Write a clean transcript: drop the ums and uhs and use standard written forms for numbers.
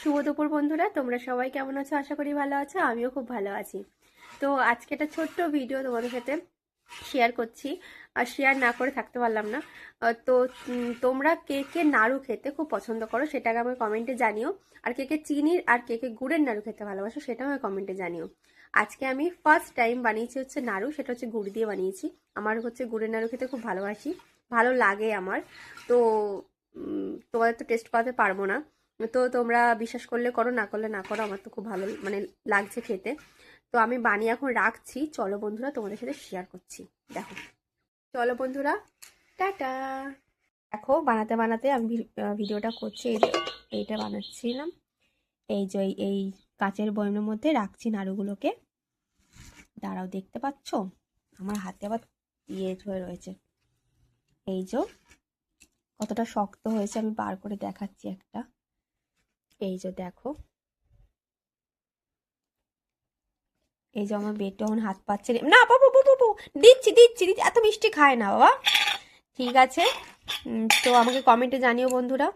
শুভ দুপুর বন্ধুরা, তোমরা সবাই কেমন আছো? আশা করি ভালো আছো। আমিও খুব ভালো আছি। তো আজকে একটা ছোট্ট ভিডিও তোমাদের সাথে শেয়ার করছি, আর শেয়ার না করে থাকতে পারলাম না। তো তোমরা কে কে নাড়ু খেতে খুব পছন্দ করো সেটাকে আমাকে কমেন্টে জানিও। আর কে কে চিনির আর কে কে গুড়ের নাড়ু খেতে ভালোবাসো সেটাও আমাকে কমেন্টে জানিও। আজকে আমি ফার্স্ট টাইম বানিয়েছি হচ্ছে নাড়ু, সেটা হচ্ছে গুড় দিয়ে বানিয়েছি। আমার হচ্ছে গুড়ের নাড়ু খেতে খুব ভালোবাসি, ভালো লাগে আমার। তো তোমাদের তো টেস্ট করাতে পারবো না। তো তোমরা বিশ্বাস করলে করো, না করলে না করো, আমার তো খুব ভালো মানে লাগছে খেতে। তো আমি বানিয়ে এখন রাখছি, চলো বন্ধুরা তোমাদের সাথে শেয়ার করছি। দেখো, চলো বন্ধুরা, টাটা। দেখো, বানাতে বানাতে আমি ভিডিওটা করছি। এই যে এইটা বানাচ্ছিলাম, এই যে এই কাচের বয়মের মধ্যে রাখছি নাড়ুগুলোকে। দাঁড়াও, দেখতে পাচ্ছ আমার হাতে আবার ইয়ে হয়ে রয়েছে। এই যে কতটা শক্ত হয়েছে, আমি বার করে দেখাচ্ছি একটা। এই যে দেখো, এই যে আমার বেটো এখন হাত পাচ্ছে না। বাবু বাবু বাবু, দিচ্ছি দিচ্ছি দিচ্ছি, এত মিষ্টি খায় না বাবা। ঠিক আছে, তো আমাকে কমেন্টে জানিও বন্ধুরা।